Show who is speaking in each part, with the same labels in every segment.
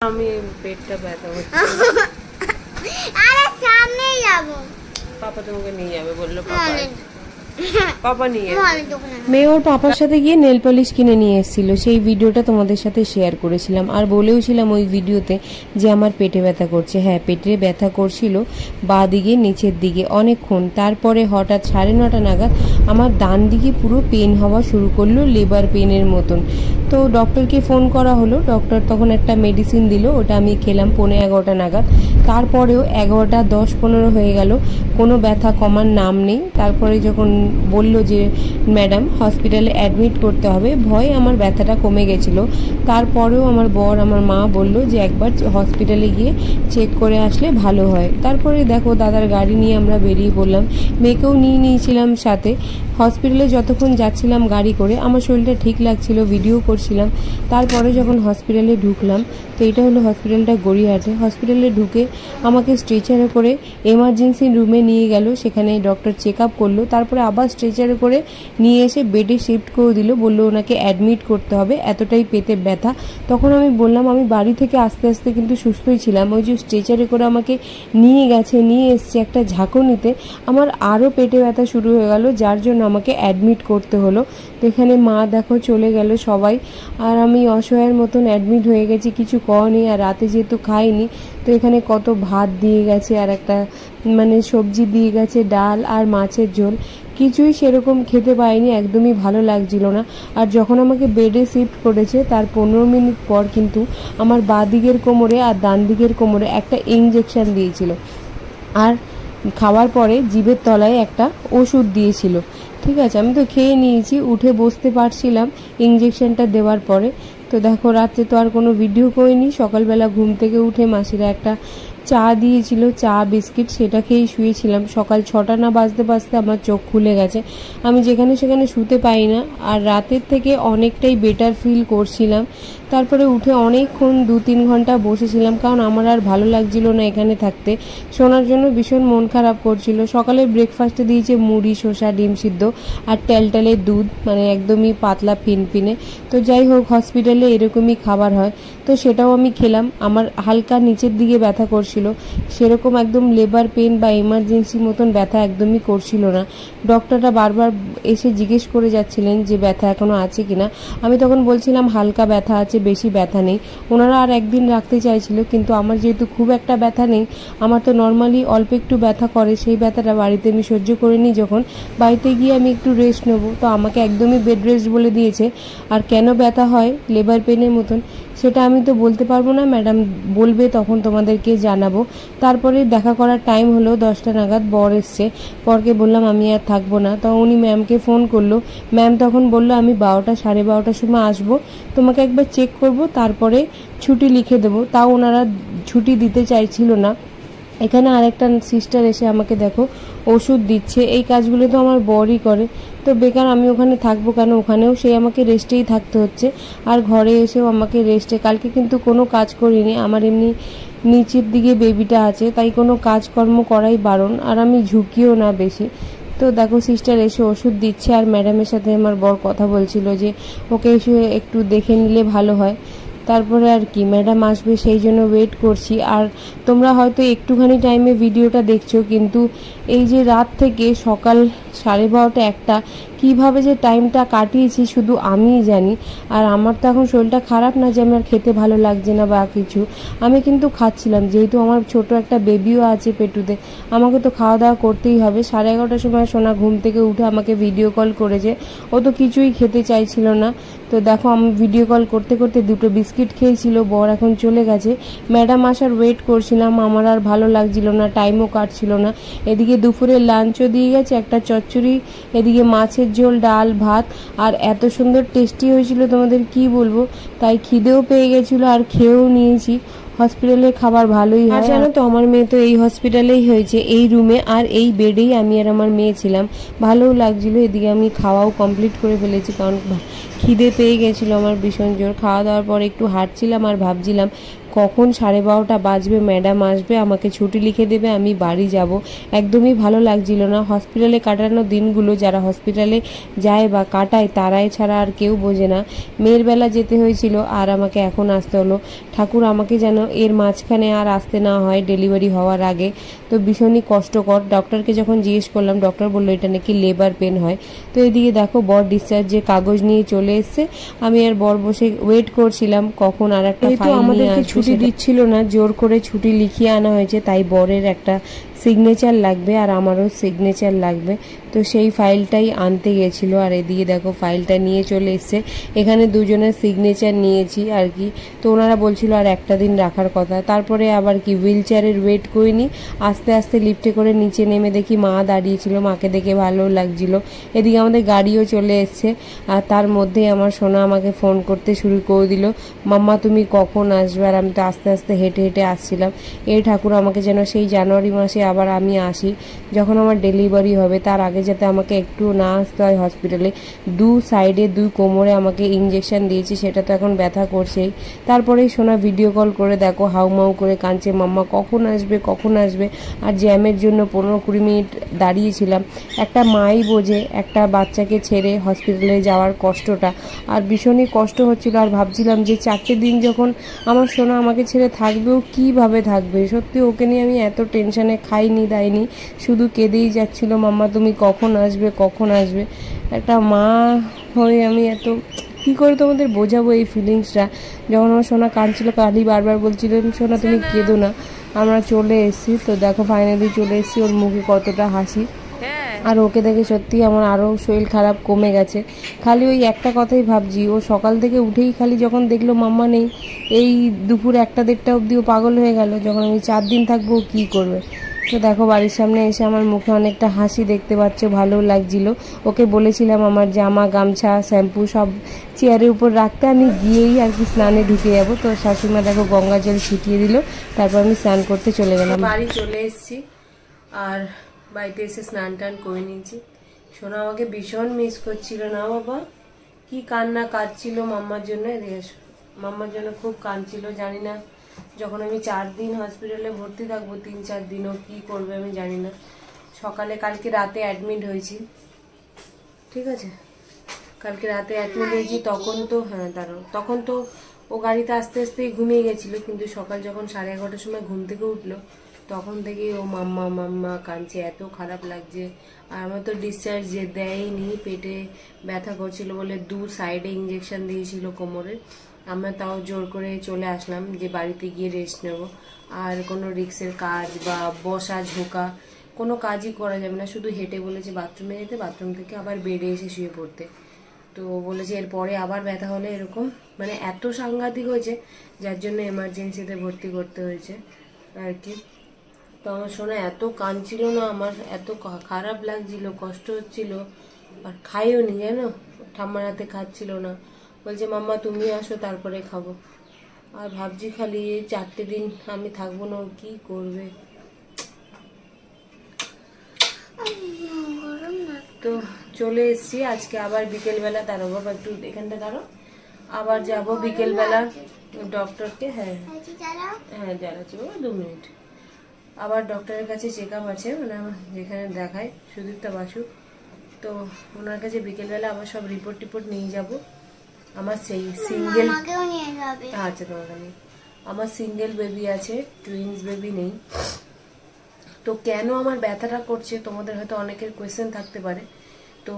Speaker 1: আমি পেটটা ব্যথা হচ্ছে।
Speaker 2: আরে সামনেই যাব।
Speaker 1: পাপা তোমাকে নিয়ে যাবে বললো। পাপা নিয়ে
Speaker 3: মেয়ে ওর পাপার সাথে গিয়ে নেল পলিশ কিনে নিয়ে এসেছিল। সেই ভিডিওটা তোমাদের সাথে শেয়ার করেছিলাম আর বলেওছিলাম ওই ভিডিওতে যে আমার পেটে ব্যথা করছে। হ্যাঁ, পেটে ব্যথা করছিল বাঁ দিকে নিচের দিকে অনেকক্ষণ। তারপরে হঠাৎ 9:30 নাগাদ আমার ডান দিকে পুরো পেন হওয়া শুরু করলো, লেবার পেনের মতন। তো ডক্টরকে ফোন করা হলো। ডক্টর তখন একটা মেডিসিন দিল, ওটা আমি খেলাম 11:45 নাগাদ। তারপরেও 11:10-15 হয়ে গেল, কোনো ব্যথা কমার নাম নেই। তারপরে যখন বলল যে ম্যাডাম হসপিটালে অ্যাডমিট করতে হবে, ভয়ে আমার ব্যথাটা কমে গেছিলো। তারপরেও আমার বর আমার মা বলল যে একবার হসপিটালে গিয়ে চেক করে আসলে ভালো হয়। তারপরে দেখো দাদার গাড়ি নিয়ে আমরা বেরিয়ে পড়লাম, মেয়েকেও নিয়ে নিয়েছিলাম সাথে। হসপিটালে যতক্ষণ যাচ্ছিলাম গাড়ি করে আমার শরীরটা ঠিক লাগছিল, ভিডিও করছিলাম। তারপরে যখন হসপিটালে ঢুকলাম, তো এটা হলো হসপিটালটা গড়িয়াহাটে। হসপিটালে ঢুকে আমাকে স্ট্রেচারে করে এমার্জেন্সি রুমে নিয়ে গেল, সেখানে ডক্টর চেক আপ করলো। তারপরে আবার স্ট্রেচারে করে নিয়ে এসে বেডে শিফট করে দিল, বললো ওনাকে অ্যাডমিট করতে হবে, এতটাই পেটে ব্যথা। তখন আমি বললাম আমি বাড়ি থেকে আস্তে আস্তে কিন্তু সুস্থই ছিলাম, ওই যে স্ট্রেচারে করে আমাকে নিয়ে এসছে একটা ঝাঁকুনিতে আমার আরও পেটে ব্যথা শুরু হয়ে গেল, যার জন্য আমাকে অ্যাডমিট করতে হলো। তো এখানে মা দেখো চলে গেল সবাই, আর আমি অসহায়ের মতন অ্যাডমিট হয়ে গেছি, কিছু খাওয়া নেই। আর রাতে যেহেতু খাইনি, তো এখানে কত ভাত দিয়ে গেছে আর একটা সবজি দিয়ে গেছে, ডাল আর মাছের ঝোল, কিছুই সেরকম খেতে পাইনি, একদমই ভালো লাগছিল না। আর যখন আমাকে বেডে শিফট করেছে তার 15 মিনিট পর কিন্তু আমার বাঁ দিকের কোমরে আর ডান দিকের কোমরে একটা ইঞ্জেকশন দিয়েছিল, আর খাওয়ার পরে জিভের তলায় একটা ওষুধ দিয়েছিল। ঠিক আছে, আমি তো খেয়ে নিয়েছি, উঠে বসতে পারছিলাম ইঞ্জেকশনটা দেওয়ার পরে। তো দেখো রাত্রে তো আর কোনো ভিডিও করিনি, সকালবেলা ঘুম থেকে উঠে মাসিরা একটা চা দিয়েছিল, চা বিস্কিট, সেটা খেয়েই শুয়েছিলাম। সকাল 6টা না বাজতে বাজতে আমার চোখ খুলে গেছে, আমি যেখানে সেখানে শুতে পাই না, আর রাতের থেকে অনেকটাই বেটার ফিল করছিলাম। তারপরে উঠে অনেকক্ষণ 2-3 ঘন্টা বসেছিলাম, কারণ আমার আর ভালো লাগছিল না এখানে থাকতে। শোনার জন্য ভীষণ মন খারাপ করছিল। সকালে ব্রেকফাস্টে দিয়েছে মুড়ি, শসা, ডিম সিদ্ধ আর টেলটেলের দুধ, একদমই পাতলা ফিনফিনে। তো যাই হোক, হসপিটালে এরকমই খাবার হয়, তো সেটাও আমি খেলাম। আমার হালকা নিচের দিকে ব্যথা করছিল, সেরকম একদম লেবার পেন বা এমার্জেন্সি মতন ব্যথা একদমই করছিল না। ডক্টরটা বারবার এসে জিজ্ঞেস করে যাচ্ছিলেন যে ব্যথা এখনো আছে কিনা। আমি তখন বলছিলাম হালকা ব্যথা আছে, বেশি ব্যথা নেই। ওনারা আর একদিন রাখতে চাইছিল, কিন্তু আমার যেহেতু খুব একটা ব্যথা নেই, আমার তো নর্মালি অল্প একটু ব্যথা করে, সেই ব্যথাটা বাড়িতে আমি সহ্য করে নিই। যখন বাড়িতে গিয়ে আমি একটু রেস্ট নেবো, তো আমাকে একদমই বেড রেস্ট বলে দিয়েছে। আর কেন ব্যথা হয় লেবার পেনের মতন সেটা আমি তো বলতে পারবো না, ম্যাডাম বলবে তখন তোমাদেরকে জানাবো। তারপরে দেখা করার টাইম হলো 10টা নাগাদ, বর এসছে। বরকে বললাম আমি আর থাকবো না, তো উনি ম্যামকে ফোন করলো। ম্যাম তখন বললো আমি 12টা 12:30 সময় আসবো, তোমাকে একবার চেক করব, তারপরে ছুটি লিখে দেবো। তাও ওনারা ছুটি দিতে চাইছিল না। এখানে আরেকটা সিস্টার এসে আমাকে দেখো ওষুধ দিচ্ছে, এই কাজগুলো তো আমার বরই করে, তো বেকার আমি ওখানে থাকবো কেন, ওখানেও সেই আমাকে রেস্টেই থাকতে হচ্ছে, আর ঘরে এসেও আমাকে রেস্টে। কালকে কিন্তু কোনো কাজ করিনি, আমার এমনি নিচের দিকে বেবিটা আছে, তাই কোনো কাজকর্ম করাই বারণ, আর আমি ঝুঁকিও না বেশি। তো দেখো সিস্টার এসে ওষুধ দিচ্ছে, আর ম্যাডামের সাথে আমার বর কথা বলছিল যে ওকে এসে একটু দেখে নিলে ভালো হয়। তারপরে আর কি, ম্যাডাম আসবে সেই জন্য ওয়েট করছি। আর তোমরা হয়তো একটুখানি টাইমে ভিডিওটা দেখছো, কিন্তু এই যে রাত থেকে সকাল 12:30 1টা কীভাবে যে টাইমটা কাটিয়েছি শুধু আমিই জানি। আর আমার তো এখন শরীরটা খারাপ না যে আমার খেতে ভালো লাগছে না বা কিছু, আমি কিন্তু খাচ্ছিলাম, যেহেতু আমার ছোট একটা বেবিও আছে পেটুতে, আমাকে তো খাওয়া দাওয়া করতেই হবে। 11:30 সময় সোনা ঘুম থেকে উঠে আমাকে ভিডিও কল করেছে, ও তো কিছুই খেতে চাইছিল না। তো দেখো আমি ভিডিও কল করতে করতে 2টো বিস্কিট খেয়েছিল, বর এখন চলে গেছে। ম্যাডাম আসার ওয়েট করছিলাম, আমার আর ভালো লাগছিল না, টাইমও কাটছিল না। এদিকে দুপুরে লাঞ্চও দিয়ে গেছে, একটা চচ্চড়ি, এদিকে মাছের ঝোল, ডাল, ভাত, আর এত সুন্দর টেস্টি হয়েছিল তোমাদের কি বলবো। তাই খিদেও পেয়ে গেছিলো, আর খেয়েও নিয়েছি। হসপিটালের খাবার ভালোই হয়। জানো তো আমার মেয়ে তো এই হসপিটালেই হয়েছে, এই রুমে আর এই বেডেই আমি আর আমার মেয়ে ছিলাম, ভালোও লাগছিল। এদিকে আমি খাওয়াও কমপ্লিট করে ফেলেছি, কারণ খিদে পেয়ে গেছিলো আমার ভীষণ জোর। খাওয়া দাওয়ার পর একটু হাঁটছিলাম আর ভাবছিলাম কখন 12:30 বাজবে, ম্যাডাম আসবে, আমাকে ছুটি লিখে দেবে, আমি বাড়ি যাব। একদমই ভালো লাগছিল না। হসপিটালে কাটানো দিনগুলো যারা হসপিটালে যায় বা কাটায় তারাই ছাড়া আর কেউ বোঝে না। মেয়ের বেলা যেতে হয়েছিল আর আমাকে এখন আসতে হলো। ঠাকুর আমাকে যেন এর মাঝখানে আর আসতে না হয় ডেলিভারি হওয়ার আগে। তো ভীষণই কষ্টকর। ডক্টরকে যখন জিজ্ঞেস করলাম, ডক্টর বললো এটা নাকি লেবার পেন হয়। তো এদিকে দেখো বর ডিসচার্জের কাগজ নিয়ে চলে এসছে। আমি আর বর বসে ওয়েট করছিলাম কখন আর একটা ফাইল নিয়ে আমাদেরকে ছুটি দিচ্ছিল না, জোর করে ছুটি লিখিয়ে আনা হয়েছে। তাই বরের একটা সিগনেচার লাগবে আর আমারও সিগনেচার লাগবে। তো সেই ফাইলটাই আনতে গেছিল। আর এদিকে দেখো ফাইলটা নিয়ে চলে এসছে। এখানে দুজনের সিগনেচার নিয়েছি আর কি। তো ওনারা বলছিল আর একটা দিন রাখার কথা। তারপরে আবার কি হুইল চেয়ারের ওয়েট করিনি, আস্তে আস্তে লিফটে করে নিচে নেমে দেখি মা দাঁড়িয়েছিল। মাকে দেখে ভালো লাগছিল। এদিকে আমাদের গাড়িও চলে এসছে। আর তার মধ্যে আমার সোনা আমাকে ফোন করতে শুরু করে দিল, মাম্মা তুমি কখন আসবে? আর আমি তো আস্তে আস্তে হেঁটে হেঁটে আসছিলাম। এই ঠাকুর আমাকে যেন সেই জানুয়ারি মাসে আবার আমি আসি, যখন আমার ডেলিভারি হবে, তার আগে যাতে আমাকে একটু না আসতে হয় হসপিটালে। 2 সাইডে 2 কোমরে আমাকে ইঞ্জেকশন দিয়েছে, সেটা তো এখন ব্যথা করছেই। তারপরেই সোনা ভিডিও কল করে দেখো হাউমাউ করে কাঁদছে, মাম্মা কখন আসবে, কখন আসবে? আর জ্যামের জন্য 15-20 মিনিট দাঁড়িয়েছিলাম। একটা মাই বোঝে একটা বাচ্চাকে ছেড়ে হসপিটালে যাওয়ার কষ্টটা। আর ভীষণই কষ্ট হচ্ছিল। আর ভাবছিলাম যে 4টে দিন যখন আমার সোনা আমাকে ছেড়ে থাকবেও কীভাবে থাকবে। সত্যি ওকে নিয়ে আমি এত টেনশানে খাইনি দাইনি, শুধু কেঁদেই যাচ্ছিল, মাম্মা তুমি কখন আসবে, কখন আসবে? একটা মা হয়ে আমি এত কী করে তোমাদের বোঝাবো এই ফিলিংসটা। যখন আমার সোনা কাঁদছিল, কালি বারবার বলছিল সোনা তুমি কেঁদো না। আমরা চলে এসেছি। তো দেখো ফাইনালি চলে এসেছি। ওর মুখে কতটা হাসি। আর ওকে দেখে সত্যি আমার আরও শরীর খারাপ কমে গেছে। খালি ওই একটা কথাই ভাবছি, ও সকাল থেকে উঠেই খালি যখন দেখলো মাম্মা নেই, এই দুপুর 1টা-1:30 অবধি ও পাগল হয়ে গেল। যখন আমি 4 দিন থাকবো ও কী করবে? তো দেখো বাড়ির সামনে এসে আমার মুখে অনেকটা হাসি দেখতে পাচ্ছ, ভালো লাগছিল। ওকে বলেছিলাম আমার জামা গামছা শ্যাম্পু সব চেয়ারের উপর রাখতে, আমি গিয়েই আর কি স্নানে ঢুকে যাবো। তো শাশুড়িমা দেখো গঙ্গা জল ছিটিয়ে দিল, তারপর আমি স্নান করতে চলে গেলাম। বাড়ি চলে এসেছি আর বাড়িতে এসে স্নান টান করে নিয়েছি। সোনা আমাকে ভীষণ মিস করছিল না বাবা, কি কান্না কাঁদছিল মাম্মার জন্য। মাম্মার জন্য খুব কাঁদছিল। জানি না যখন আমি 4 দিন হসপিটালে ভর্তি থাকবো, 3-4 দিনও কি করবে আমি জানি না। সকালে কালকে রাতে অ্যাডমিট হয়েছি, ঠিক আছে, কালকে রাতে অ্যাডমিট হয়েছি। তখন তো তখন তো ও গাড়িতে আস্তে আস্তেই ঘুমিয়ে গেছিলো। কিন্তু সকাল যখন 11:30টার সময় ঘুম থেকে উঠলো, তখন থেকেই ও মাম্মা মাম্মা কাঁদছে, এত খারাপ লাগছে। আর আমার তো ডিসচার্জ দেয়নি, পেটে ব্যথা করছিল বলে 2 সাইডে ইঞ্জেকশন দিয়েছিল কোমরে। আমরা তাও জোর করে চলে আসলাম যে বাড়িতে গিয়ে রেস্ট নেব। আর কোনো রিক্সের কাজ বা বসা ঝোঁকা কোনো কাজই করা যাবে না। শুধু হেঁটে বলেছে বাথরুমে যেতে, বাথরুম থেকে আবার বেডে এসে শুয়ে পড়তে। তো বলেছে এরপরে আবার ব্যথা হলে এরকম, মানে এত সাংঘাতিক হয়েছে যার জন্য এমার্জেন্সিতে ভর্তি করতে হয়েছে আর কি। তো আমার সোনা এত কাঁদছিল না, আমার এত খারাপ লাগছিল, কষ্ট হচ্ছিল। আর খাইও নি জানো, ঠাম্মার হাতে খাচ্ছিল না। বলছে মাম্মা তুমি আসো তারপরে খাবো। আর ভাবছি খালি 4টে দিন আমি থাকবো না, ও কি করবে। তো চলে এসছি আজকে আবার বিকেলবেলা। দাঁড়ো বাবা একটু এখানটা দাঁড়ো। আবার যাবো বিকেলবেলা ডক্টরকে। হ্যাঁ জানাচ্ছি বাবা 2 মিনিট। আবার ডক্টরের কাছে চেক আপ আছে, মানে যেখানে দেখায় সুদীপ্তা বাসু। তো ওনার কাছে বিকেলবেলা আবার সব রিপোর্ট টিপোর্ট নিয়ে যাব। আমার সেই সিঙ্গেল, আচ্ছা তোমাকে নেই, আমার সিঙ্গেল বেবি আছে, টুইন্স বেবি নেই। তো কেন আমার ব্যথাটা করছে তোমাদের হয়তো অনেকের কোয়েশ্চেন থাকতে পারে। তো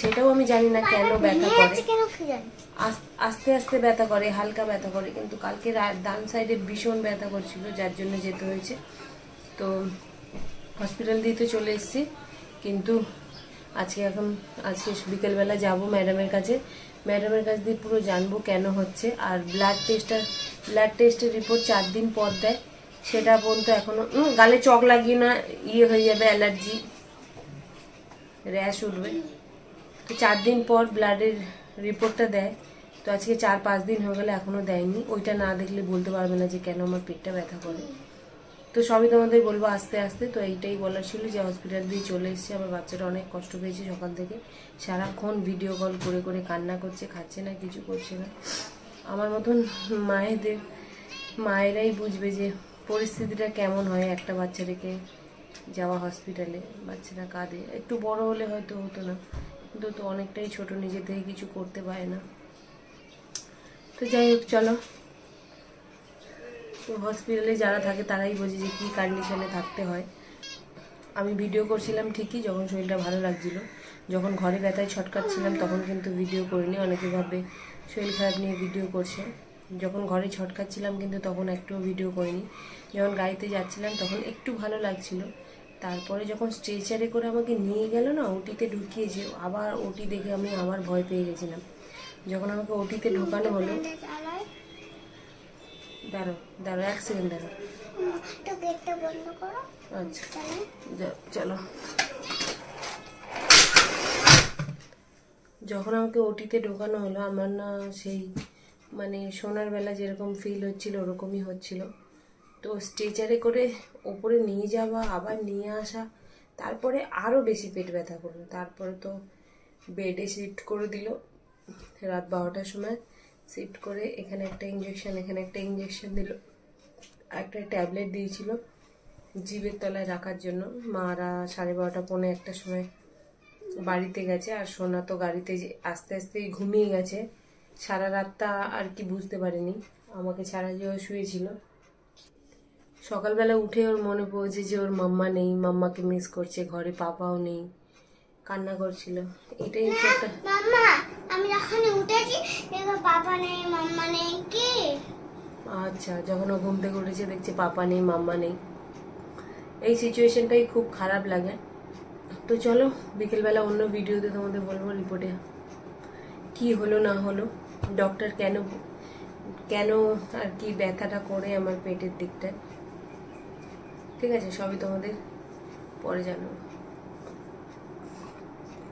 Speaker 3: সেটাও আমি জানি না কেন ব্যথা করে, আস্তে আস্তে ব্যথা করে, হালকা ব্যথা করে। কিন্তু কালকে ডান সাইডে ভীষণ ব্যথা করছিল, যার জন্য যেতে হয়েছে। তো হসপিটাল দিয়ে তো চলে এসেছি, কিন্তু আজকে বিকেলবেলা যাব ম্যাডামের কাছে। ম্যাডামের কাছ দিয়ে পুরো জানবো কেন হচ্ছে। আর ব্লাড টেস্টের রিপোর্ট 4 দিন পর দেয়, সেটা পর্যন্ত এখনো গালে চক লাগিয়ে না হয়ে যাবে, অ্যালার্জি র্যাশ উঠবে। তো 4 দিন পর ব্লাডের রিপোর্টটা দেয়। তো আজকে 4-5 দিন হয়ে গেলে এখনো দেয়নি। ওইটা না দেখলে বলতে পারবে না যে কেন আমার পেটটা ব্যথা করে। তো সবই তোমাদের বলবো আস্তে আস্তে। তো এইটাই বলার ছিল যে হসপিটাল দিয়ে চলে এসেছি। আমার বাচ্চাটা অনেক কষ্ট পেয়েছে সকাল থেকে, সারাক্ষণ ভিডিও কল করে করে কান্না করছে, খাচ্ছে না, কিছু করছে না। আমার মতন মায়েদের মায়েরাই বুঝবে যে পরিস্থিতিটা কেমন হয় একটা বাচ্চা রেখে যাওয়া হসপিটালে, বাচ্চারা কাঁদে। একটু বড় হলে হয়তো হতো না, কিন্তু তো অনেকটাই ছোট, নিজে থেকে কিছু করতে পারে না। তো যাই হোক, চলো। তো হসপিটালে যারা থাকে তারাই বোঝে যে কী কন্ডিশনে থাকতে হয়। আমি ভিডিও করছিলাম ঠিকই যখন শরীরটা ভালো লাগছিল, যখন ঘরে ব্যথায় ছটকাচ্ছিলাম তখন কিন্তু ভিডিও করিনি। অনেকে ভাবে শরীর খারাপ নিয়ে ভিডিও করছে। যখন ঘরে ছটকাচ্ছিলাম কিন্তু তখন একটুও ভিডিও করিনি। যখন গাড়িতে যাচ্ছিলাম তখন একটু ভালো লাগছিল। তারপরে যখন স্ট্রেচারে করে আমাকে নিয়ে গেল না, ওটিতে ঢুকিয়েছে, আবার ওটি দেখে আমি আবার ভয় পেয়ে গেছিলাম। যখন আমাকে ওটিতে ঢোকানো হলো, দাঁড়ো 1 সেকেন্ড দাঁড়ো। আচ্ছা চলো। যখন আমাকে ওটিতে ঢোকানো হলো, আমার না সেই মানে সোনার বেলা যেরকম ফিল হচ্ছিল ওরকমই হচ্ছিল। তো স্ট্রেচারে করে ওপরে নিয়ে যাওয়া, আবার নিয়ে আসা, তারপরে আরও বেশি পেট ব্যথা করলো। তারপরে তো বেডে শিফট করে দিল রাত 12টার সময়। শিফট করে এখানে একটা ইঞ্জেকশন, এখানে একটা ইঞ্জেকশন দিল, একটা ট্যাবলেট দিয়েছিল জিভের তলায় রাখার জন্য। মারা 12:30 পৌনে 1টার সময় বাড়িতে গেছে, আর সোনা তো গাড়িতে আস্তে আস্তে ঘুমিয়ে গেছে। সারা রাতটা আর কি বুঝতে পারিনি, আমাকে ছাড়া যে ও শুয়েছিল। সকালবেলা উঠে ওর মনে পড়ছে যে ওর মাম্মা নেই, মাম্মাকে মিস করছে, ঘরে পাপাও নেই, কান্না করছিল। এটাই হচ্ছে একটা
Speaker 2: মাম্মা, আমি যখন উঠেছি দেখো পাপা নেই, মাম্মা নেই। কি
Speaker 3: আচ্ছা, যখন ও ঘুম থেকে উঠেছে দেখছে পাপা নেই, মাম্মা নেই। এই সিচুয়েশনটাই খুব খারাপ লাগে। তো চলো, বিকেলবেলা অন্য ভিডিওতে তোমাদের বলবো রিপোর্টে কি হলো না হলো, ডক্টর কেন আর কি ব্যথাটা করে আমার পেটের দিকটা। ঠিক আছে, সবই তোমাদের পরে জানাবো।